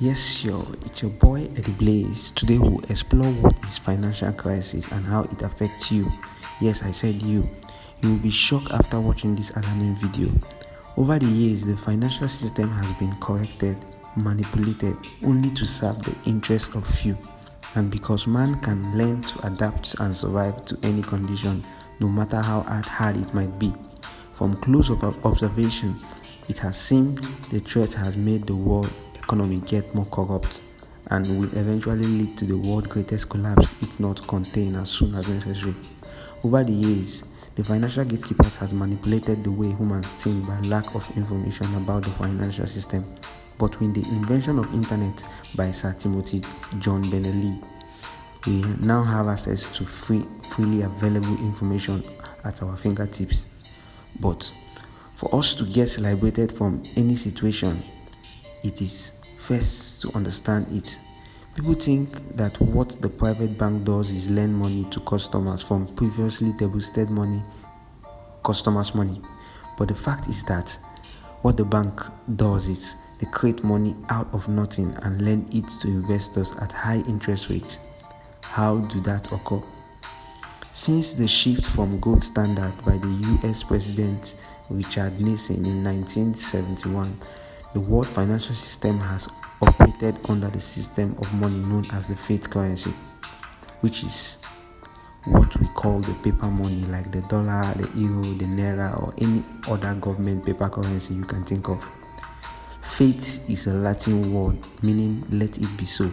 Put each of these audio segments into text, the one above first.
Yes, it's your boy Eddie Blaze. Today we'll explore what is financial crisis and how it affects you. Yes, I said you. You will be shocked after watching this alarming video. Over the years, the financial system has been corrected, manipulated, only to serve the interests of few. And because man can learn to adapt and survive to any condition, no matter how hard it might be. From close observation, it has seemed the threat has made the world economy get more corrupt and will eventually lead to the world's greatest collapse if not contained as soon as necessary. Over the years, the financial gatekeepers has manipulated the way humans think by lack of information about the financial system. But with the invention of internet by Sir Timothy John Berners-Lee, we now have access to freely available information at our fingertips. But for us to get liberated from any situation, it is first to understand it. People think that what the private bank does is lend money to customers from previously deposited customers' money. But the fact is that what the bank does is they create money out of nothing and lend it to investors at high interest rates. How do that occur? Since the shift from gold standard by the US President Richard Nixon in 1971, the world financial system has operated under the system of money known as the fiat currency, which is what we call the paper money like the dollar, the euro, the naira, or any other government paper currency you can think of. Fiat is a Latin word meaning let it be so.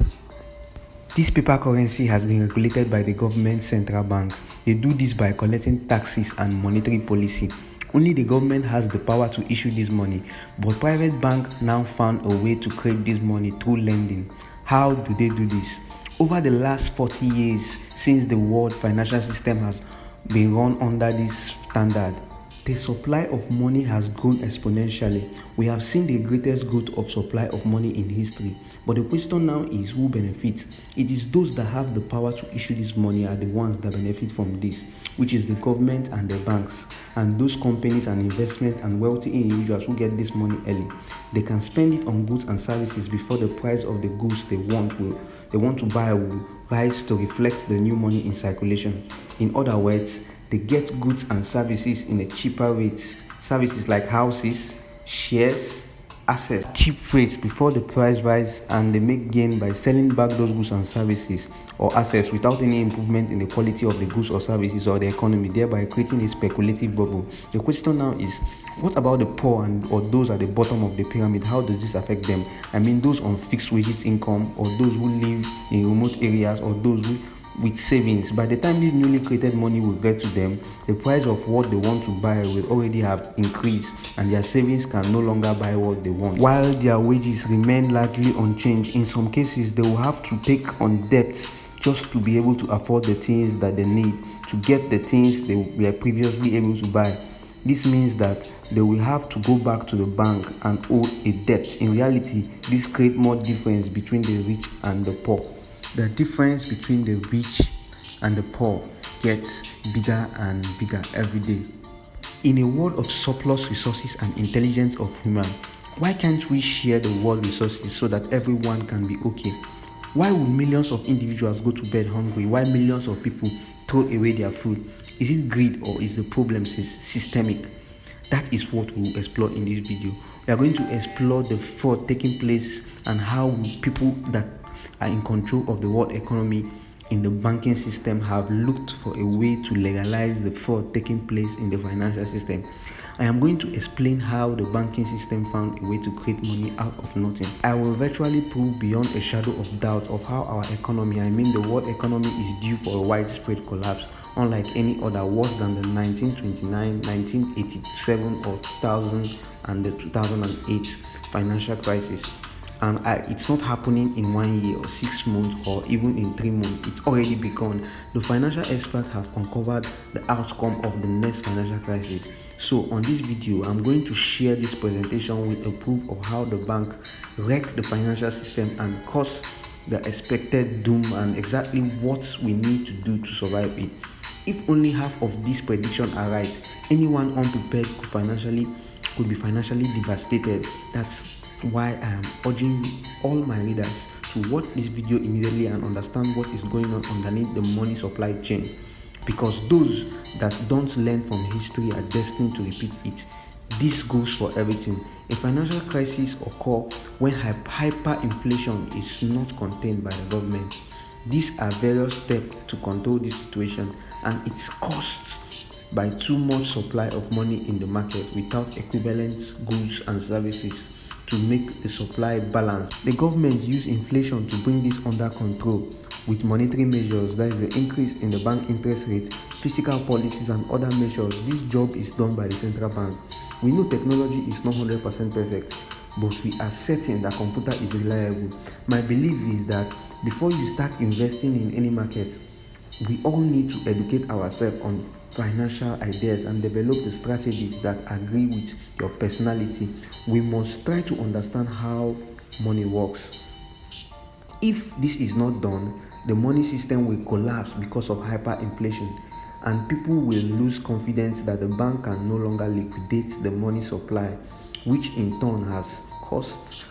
This paper currency has been regulated by the government central bank. They do this by collecting taxes and monetary policy. Only the government has the power to issue this money, but private banks now found a way to create this money through lending. How do they do this? Over the last 40 years, since the world financial system has been run under this standard, the supply of money has grown exponentially. We have seen the greatest growth of supply of money in history. But the question now is who benefits? It is those that have the power to issue this money are the ones that benefit from this, which is the government and the banks, and those companies and investment and wealthy individuals who get this money early. They can spend it on goods and services before the price of the goods they want to buy will rise to reflect the new money in circulation. In other words, they get goods and services in a cheaper rate. Services like houses, shares, assets, cheap rates before the price rise, and they make gain by selling back those goods and services or assets without any improvement in the quality of the goods or services or the economy, thereby creating a speculative bubble. The question now is, what about the poor or those at the bottom of the pyramid? How does this affect them? I mean those on fixed wages income, or those who live in remote areas, or those with savings. By the time this newly created money will get to them, the price of what they want to buy will already have increased, and their savings can no longer buy what they want, while their wages remain largely unchanged. In some cases, they will have to take on debt just to be able to afford the things that they need, to get the things they were previously able to buy. This means that they will have to go back to the bank and owe a debt. In reality, this creates more difference between the rich and the poor. The difference between the rich and the poor gets bigger and bigger every day. In a world of surplus resources and intelligence of human, why can't we share the world resources so that everyone can be okay? Why would millions of individuals go to bed hungry while millions of people throw away their food? Is it greed, or is the problem systemic? That is what we will explore in this video. We are going to explore the fraud taking place and how people that are in control of the world economy in the banking system have looked for a way to legalize the fraud taking place in the financial system. I am going to explain how the banking system found a way to create money out of nothing. I will virtually prove beyond a shadow of doubt of how our economy, I mean the world economy, is due for a widespread collapse, unlike any other, worse than the 1929, 1987 or 2000 and the 2008 financial crisis. And it's not happening in 1 year or 6 months or even in 3 months. It's already begun. The financial experts have uncovered the outcome of the next financial crisis. So on this video, I'm going to share this presentation with a proof of how the bank wrecked the financial system and caused the expected doom, and exactly what we need to do to survive it. If only half of these predictions are right, anyone unprepared could be financially devastated. That's why I am urging all my readers to watch this video immediately and understand what is going on underneath the money supply chain, because those that don't learn from history are destined to repeat it. This goes for everything. A financial crisis occurs when hyperinflation is not contained by the government. These are various steps to control this situation, and it's caused by too much supply of money in the market without equivalent goods and services to make the supply balance. The government used inflation to bring this under control with monetary measures, that is the increase in the bank interest rate, fiscal policies and other measures. This job is done by the central bank. We know technology is not 100% perfect, but we are certain that computer is reliable. My belief is that before you start investing in any market, we all need to educate ourselves on financial ideas and develop the strategies that agree with your personality. We must try to understand how money works. If this is not done, the money system will collapse because of hyperinflation, and people will lose confidence that the bank can no longer liquidate the money supply, which in turn has caused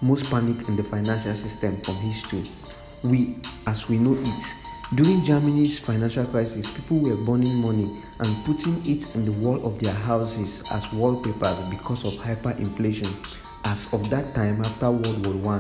most panic in the financial system from history. As we know it, during Germany's financial crisis, people were burning money and putting it in the wall of their houses as wallpapers because of hyperinflation. As of that time, after World War I,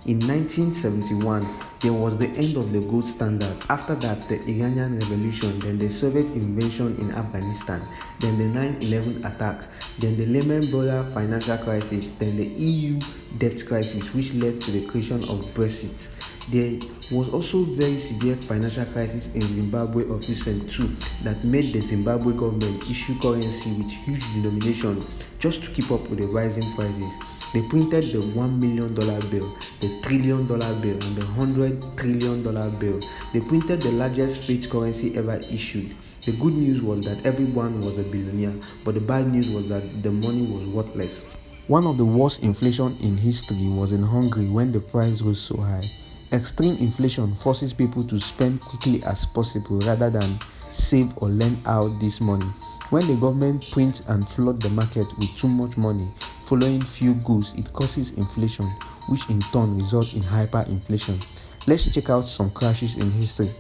in 1971, there was the end of the gold standard. After that, the Iranian Revolution, then the Soviet invasion in Afghanistan, then the 9/11 attack, then the Lehman Brothers financial crisis, then the EU debt crisis, which led to the creation of Brexit. There was also very severe financial crisis in Zimbabwe of recent too, that made the Zimbabwe government issue currency with huge denomination just to keep up with the rising prices. They printed the $1 million bill, the $1 trillion bill, and the $100 trillion bill. They printed the largest fiat currency ever issued. The good news was that everyone was a billionaire, but the bad news was that the money was worthless. One of the worst inflation in history was in Hungary when the price rose so high. Extreme inflation forces people to spend quickly as possible rather than save or lend out this money. When the government prints and flood the market with too much money, following few goods, it causes inflation, which in turn results in hyperinflation. Let's check out some crashes in history.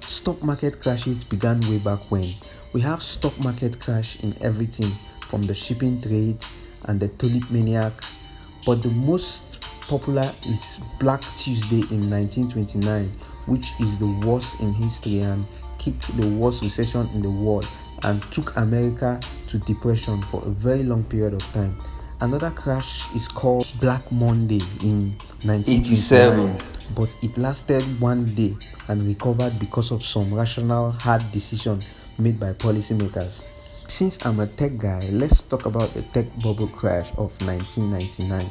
Stock market crashes began way back when. We have stock market crash in everything from the shipping trade and the tulip maniac, but the most popular is Black Tuesday in 1929, which is the worst in history and kicked the worst recession in the world and took America to depression for a very long period of time. Another crash is called Black Monday in 1987, but it lasted one day and recovered because of some rational hard decisions made by policymakers. Since I'm a tech guy, let's talk about the tech bubble crash of 1999.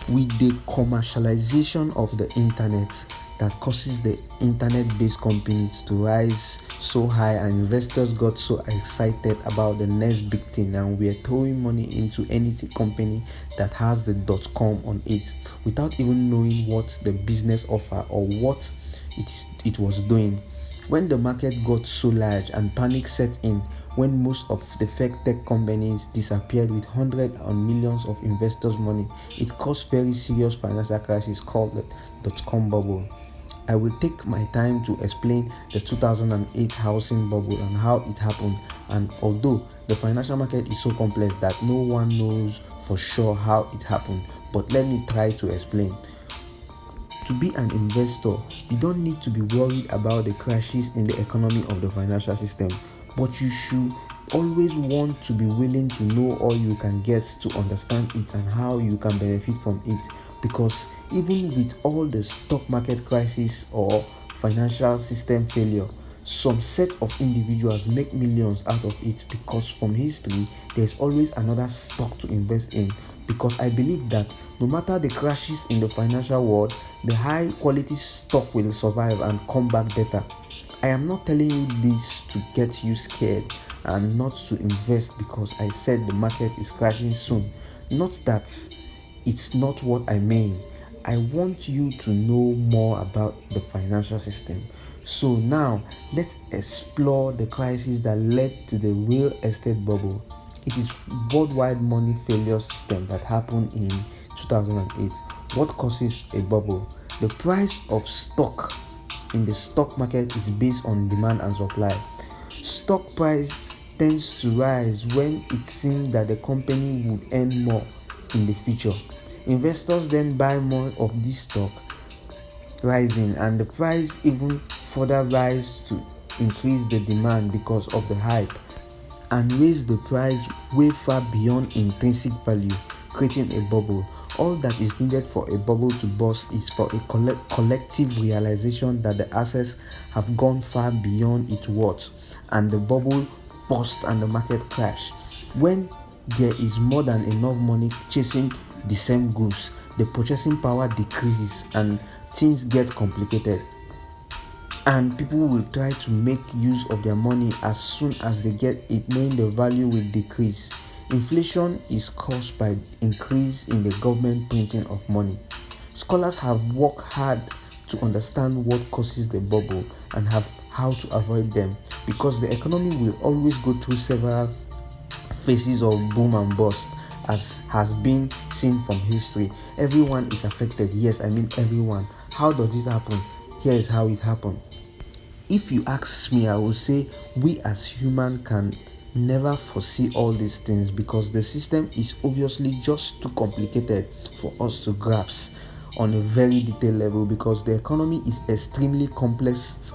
With the commercialization of the internet that causes the internet-based companies to rise so high, and investors got so excited about the next big thing and we are throwing money into any company that has the .com on it without even knowing what the business offer or what it was doing. When the market got so large and panic set in, when most of the fake tech companies disappeared with hundreds and millions of investors' money, it caused very serious financial crisis called the .com bubble. I will take my time to explain the 2008 housing bubble and how it happened, and although the financial market is so complex that no one knows for sure how it happened, but let me try to explain. To be an investor, you don't need to be worried about the crashes in the economy of the financial system, but you should always want to be willing to know all you can get to understand it and how you can benefit from it, because even with all the stock market crisis or financial system failure, some set of individuals make millions out of it, because from history there's always another stock to invest in, because I believe that no matter the crashes in the financial world, the high quality stock will survive and come back better. I am not telling you this to get you scared and not to invest because I said the market is crashing soon. Not that it's not what I mean. I want you to know more about the financial system. So now let's explore the crisis that led to the real estate bubble. It is worldwide money failure system that happened in 2008. What causes a bubble? The price of stock in the stock market is based on demand and supply. Stock price tends to rise when it seems that the company would earn more in the future. Investors then buy more of this stock, rising, and the price even further rise to increase the demand because of the hype, and raise the price way far beyond intrinsic value, creating a bubble. All that is needed for a bubble to burst is for a collective realization that the assets have gone far beyond its worth, and the bubble burst and the market crash. When there is more than enough money chasing the same goods, the purchasing power decreases and things get complicated, and people will try to make use of their money as soon as they get it, knowing the value will decrease. Inflation is caused by increase in the government printing of money. Scholars have worked hard to understand what causes the bubble and how to avoid them, because the economy will always go through several phases of boom and bust, as has been seen from history. Everyone is affected. Yes, I mean everyone. How does it happen? Here is how it happened. If you ask me, I will say we as humans can never foresee all these things, because the system is obviously just too complicated for us to grasp on a very detailed level, because the economy is extremely complex,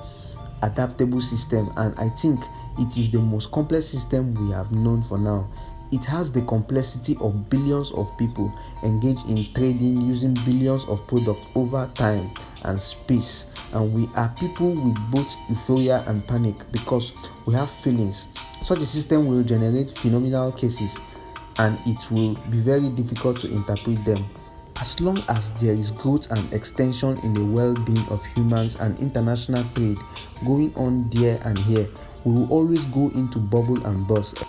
adaptable system, and I think it is the most complex system we have known for now. It has the complexity of billions of people engaged in trading using billions of products over time and space, and we are people with both euphoria and panic because we have feelings. Such a system will generate phenomenal cases, and it will be very difficult to interpret them. As long as there is growth and extension in the well-being of humans and international trade going on there and here, we will always go into bubble and burst.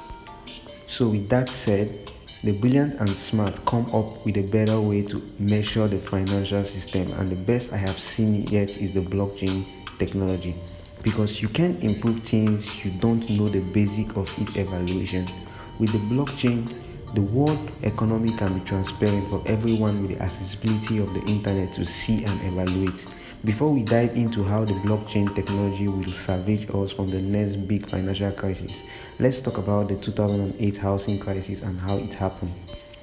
So with that said, the brilliant and smart come up with a better way to measure the financial system, and the best I have seen yet is the blockchain technology, because you can improve things you don't know the basic of its evaluation. With the blockchain, the world economy can be transparent for everyone with the accessibility of the internet to see and evaluate. Before we dive into how the blockchain technology will salvage us from the next big financial crisis, let's talk about the 2008 housing crisis and how it happened.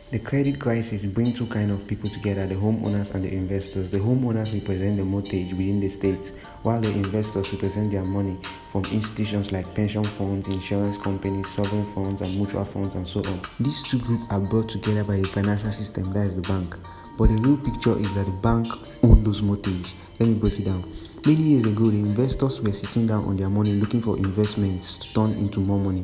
The credit crisis brings two kinds of people together: the homeowners and the investors. The homeowners represent the mortgage within the states, while the investors represent their money from institutions like pension funds, insurance companies, sovereign funds, and mutual funds, and so on. These two groups are brought together by the financial system, that is the bank. But the real picture is that the bank owned those mortgages. Let me break it down. Many years ago, the investors were sitting down on their money looking for investments to turn into more money.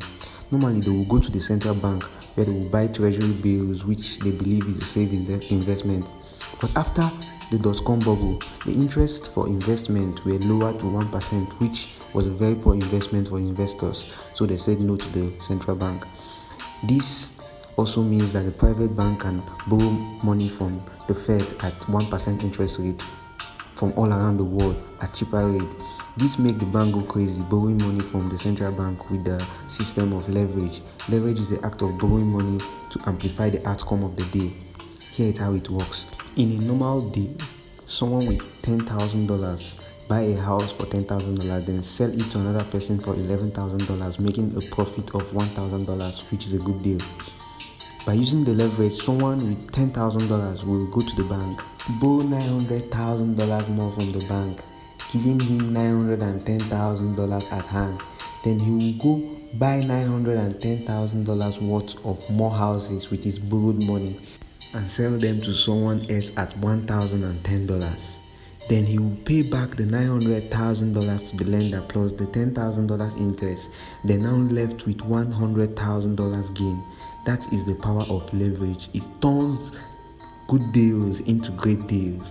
Normally, they will go to the central bank where they will buy treasury bills, which they believe is a safe investment. But after the dot-com bubble, the interest for investment were lower to 1%, which was a very poor investment for investors. So they said no to the central bank. This also means that the private bank can borrow money from the Fed at 1% interest rate from all around the world at cheaper rate. This makes the bank go crazy, borrowing money from the central bank with the system of leverage. Leverage is the act of borrowing money to amplify the outcome of the day. Here is how it works. In a normal day, someone with $10,000 buy a house for $10,000, then sell it to another person for $11,000, making a profit of $1,000, which is a good deal. By using the leverage, someone with $10,000 will go to the bank, borrow $900,000 more from the bank, giving him $910,000 at hand. Then he will go buy $910,000 worth of more houses with his borrowed money and sell them to someone else at $1,010. Then he will pay back the $900,000 to the lender plus the $10,000 interest. They're now left with $100,000 gain. That is the power of leverage. It turns good deals into great deals.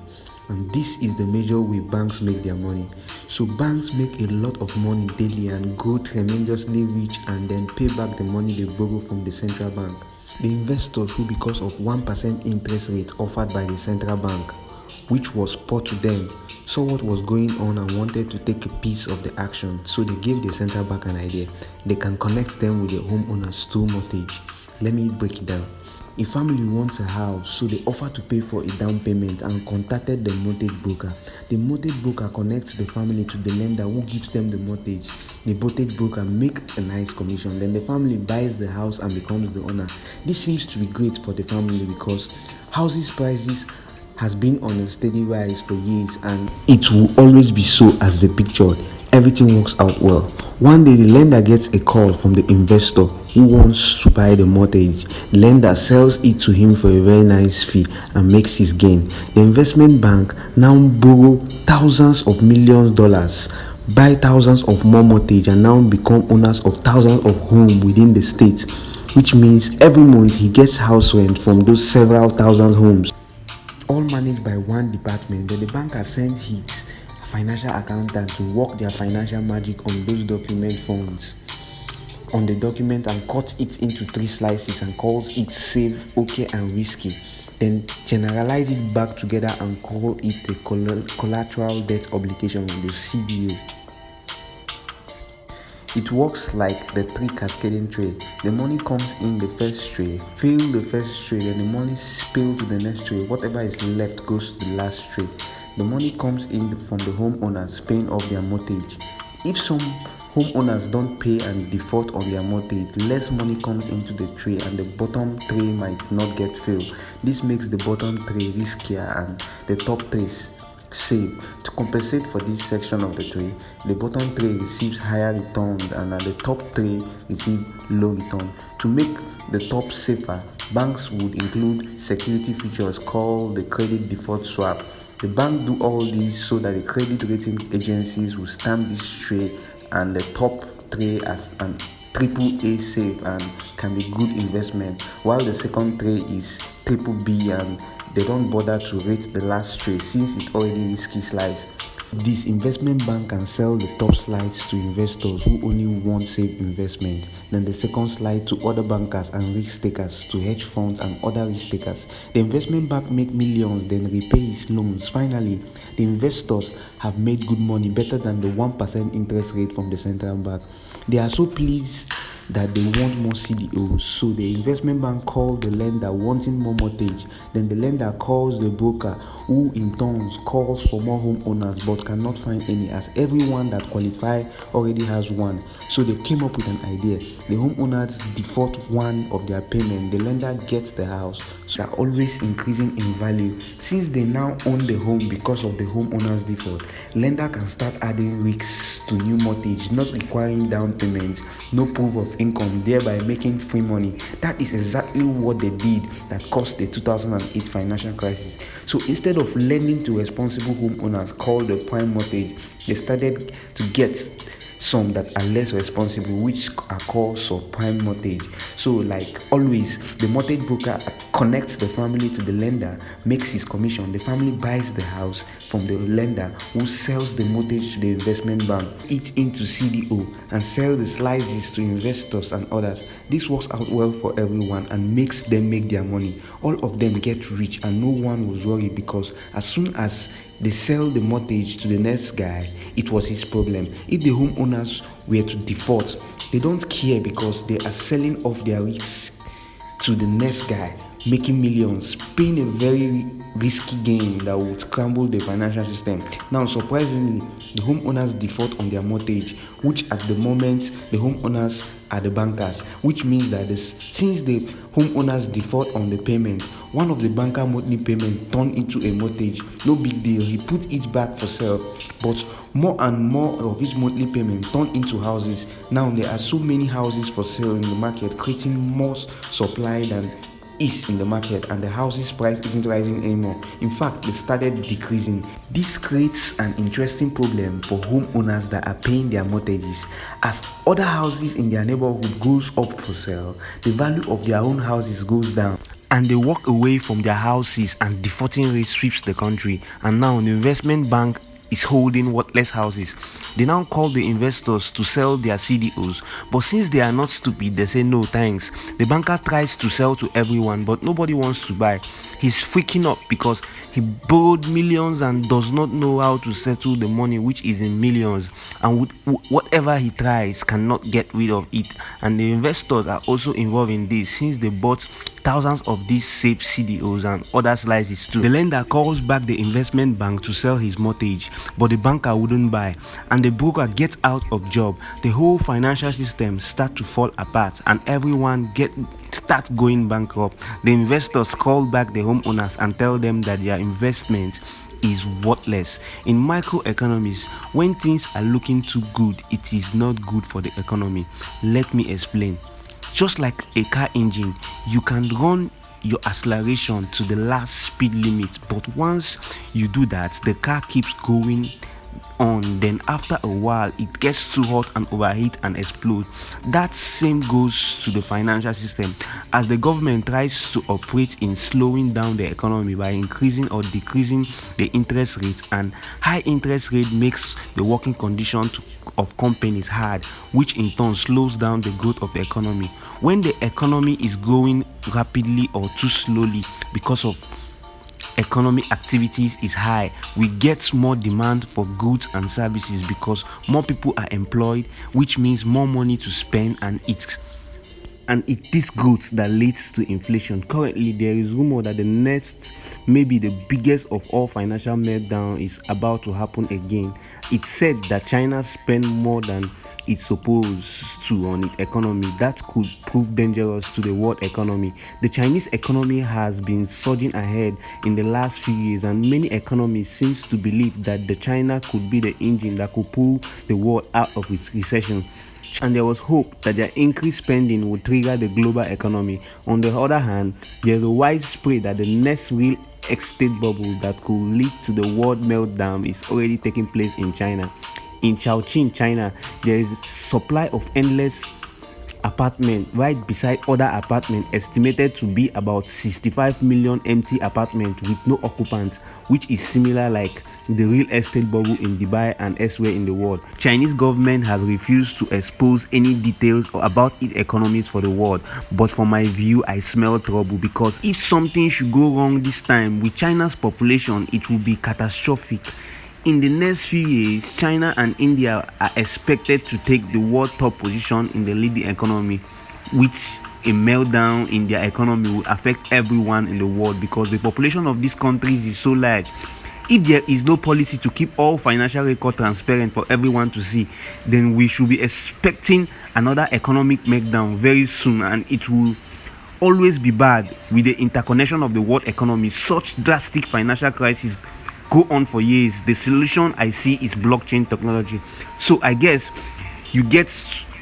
And this is the major way banks make their money. So banks make a lot of money daily and grow tremendously rich, and then pay back the money they borrow from the central bank. The investors, who because of 1% interest rate offered by the central bank, which was poor to them, saw what was going on and wanted to take a piece of the action. So they gave the central bank an idea. They can connect them with the homeowners through mortgage. Let me break it down. A family wants a house, so they offer to pay for a down payment and contacted the mortgage broker. The mortgage broker connects the family to the lender who gives them the mortgage. The mortgage broker makes a nice commission. Then the family buys the house and becomes the owner. This seems to be great for the family because houses prices has been on a steady rise for years, and it will always be so as the pictured. Everything works out well. One day the lender gets a call from the investor who wants to buy the mortgage. The lender sells it to him for a very nice fee and makes his gain. The investment bank now borrow thousands of millions dollars, buy thousands of more mortgage, and now become owners of thousands of homes within the state, which means every month he gets house rent from those several thousand homes, all managed by one department. Then the bank has sent his financial accountant to work their financial magic on those document funds on the document and cut it into 3 slices and calls it safe, okay, and risky. Then generalize it back together and call it a collateral debt obligation, the CDO. It works like the 3 cascading tray. The money comes in the first tray, fill the first tray, then the money spills to the next tray. Whatever is left goes to the last tray. The money comes in from the homeowners paying off their mortgage. If some homeowners don't pay and default on their mortgage, less money comes into the tray and the bottom tray might not get filled. This makes the bottom tray riskier and the top trays safe. To compensate for this section of the tray, the bottom tray receives higher return and the top tray receives low return. To make the top safer, banks would include security features called the credit default swap. The bank do all this so that the credit rating agencies will stamp this tray and the top tray as an AAA safe and can be good investment, while the second tray is BBB and they don't bother to rate the last tray since it already risky slice. This investment bank can sell the top slides to investors who only want safe investment, then the second slide to other bankers and risk takers, to hedge funds and other risk takers. The investment bank make millions, then repay his loans. Finally, the investors have made good money, better than the 1% interest rate from the central bank. They are so pleased that they want more CDOs, so the investment bank calls the lender wanting more mortgage. Then the lender calls the broker, who in turn calls for more homeowners but cannot find any, as everyone that qualify already has one. So they came up with an idea. The homeowners default one of their payment, the lender gets the house. So they are always increasing in value. Since they now own the home because of the homeowners default, lender can start adding risks to new mortgage, not requiring down payments, no proof of income, thereby making free money. That is exactly what they did that caused the 2008 financial crisis. So instead of lending to responsible homeowners called the prime mortgage, they started to get some that are less responsible, which are called subprime mortgage. So like always, the mortgage broker connects the family to the lender, makes his commission. The family buys the house from the lender, who sells the mortgage to the investment bank, it into CDO, and sell the slices to investors and others. This works out well for everyone and makes them make their money. All of them get rich and no one was worried, because as soon as they sell the mortgage to the next guy, it was his problem. If the homeowners were to default, they don't care because they are selling off their risks to the next guy, making millions, paying a very risky game that would scramble the financial system. Now, surprisingly, the homeowners default on their mortgage, which at the moment the homeowners are the bankers, which means that since the homeowners default on the payment, one of the banker monthly payment turned into a mortgage. No big deal, he put it back for sale, but more and more of his monthly payment turned into houses. Now there are so many houses for sale in the market, creating more supply than is in the market, and the houses price isn't rising anymore. In fact, it started decreasing. This creates an interesting problem for homeowners that are paying their mortgages. As other houses in their neighborhood goes up for sale, the value of their own houses goes down, and they walk away from their houses, and defaulting rate sweeps the country. And now the investment bank is holding worthless houses. They now call the investors to sell their CDOs, but since they are not stupid, they say no thanks. The banker tries to sell to everyone, but nobody wants to buy. He's freaking up because he borrowed millions and does not know how to settle the money, which is in millions, and whatever he tries cannot get rid of it. And the investors are also involved in this, since they bought thousands of these safe CDOs and other slices too. The lender calls back the investment bank to sell his mortgage, but the banker wouldn't buy, and the broker gets out of job. The whole financial system starts to fall apart, and everyone start going bankrupt. The investors call back the homeowners and tell them that their investment is worthless. In microeconomics, when things are looking too good, it is not good for the economy. Let me explain. Just like a car engine, you can run your acceleration to the last speed limit, but once you do that, the car keeps going on. Then after a while, it gets too hot and overheat and explode. That same goes to the financial system. As the government tries to operate in slowing down the economy by increasing or decreasing the interest rate, and high interest rate makes the working condition of companies hard, which in turn slows down the growth of the economy. When the economy is growing rapidly or too slowly because of economic activities is high, we get more demand for goods and services because more people are employed, which means more money to spend, and it is growth that leads to inflation. Currently, there is rumor that the next, maybe the biggest of all financial meltdown is about to happen again. It's said that China spends more than it's supposed to on its economy. That could prove dangerous to the world economy. The Chinese economy has been surging ahead in the last few years, and many economists seem to believe that the China could be the engine that could pull the world out of its recession. And there was hope that their increased spending would trigger the global economy. On the other hand, there's a widespread that the next real estate bubble that could lead to the world meltdown is already taking place in China. In Chongqing, China, there is a supply of endless apartment right beside other apartments, estimated to be about 65 million empty apartments with no occupants, which is similar like the real estate bubble in Dubai and elsewhere in the world. Chinese government has refused to expose any details about its economies for the world, but from my view, I smell trouble, because if something should go wrong this time with China's population, it will be catastrophic. In the next few years, China and India are expected to take the world top position in the leading economy, which a meltdown in their economy will affect everyone in the world because the population of these countries is so large. If there is no policy to keep all financial records transparent for everyone to see, then we should be expecting another economic meltdown very soon, and it will always be bad. With the interconnection of the world economy, such drastic financial crises go on for years. The solution I see is blockchain technology. So I guess you get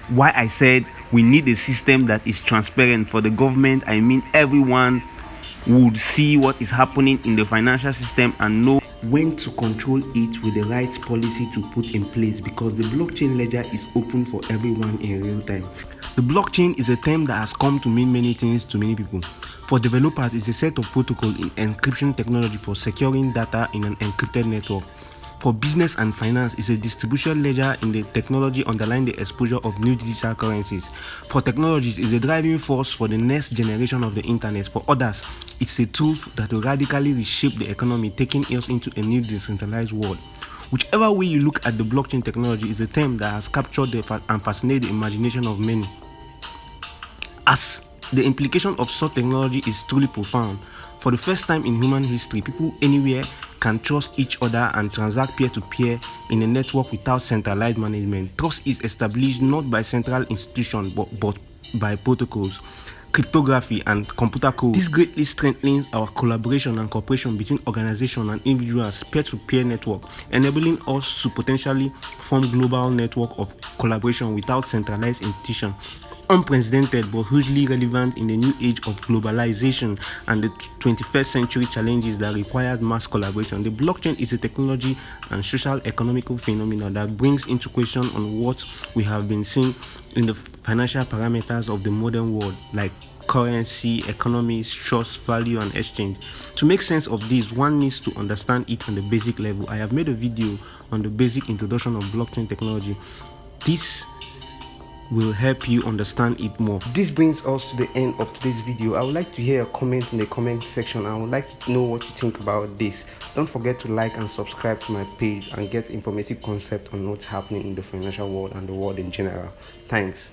why I said we need a system that is transparent for the government. I mean, everyone would see what is happening in the financial system and know when to control it with the right policy to put in place, because the blockchain ledger is open for everyone in real time. The blockchain is a term that has come to mean many things to many people. For developers, it's a set of protocols in encryption technology for securing data in an encrypted network. For business and finance, it's a distribution ledger in the technology underlying the exposure of new digital currencies. For technologies, it's a driving force for the next generation of the internet. For others, it's a tool that will radically reshape the economy, taking us into a new decentralized world. Whichever way you look at the blockchain technology, is a term that has captured and fascinated the imagination of many, as the implication of such technology is truly profound. For the first time in human history, people anywhere can trust each other and transact peer-to-peer in a network without centralized management. Trust is established not by central institutions but by protocols, cryptography, and computer code. This greatly strengthens our collaboration and cooperation between organizations and individuals, peer-to-peer network, enabling us to potentially form global network of collaboration without centralized institutions. Unprecedented but hugely relevant in the new age of globalization and the 21st century challenges that require mass collaboration. The blockchain is a technology and social economical phenomenon that brings into question on what we have been seeing in the financial parameters of the modern world, like currency, economies, trust, value, and exchange. To make sense of this, one needs to understand it on the basic level. I have made a video on the basic introduction of blockchain technology. This will help you understand it more. This brings us to the end of today's video. I would like to hear a comment in the comment section. I would like to know what you think about this. Don't forget to like and subscribe to my page and get informative concept on what's happening in the financial world and the world in general. Thanks.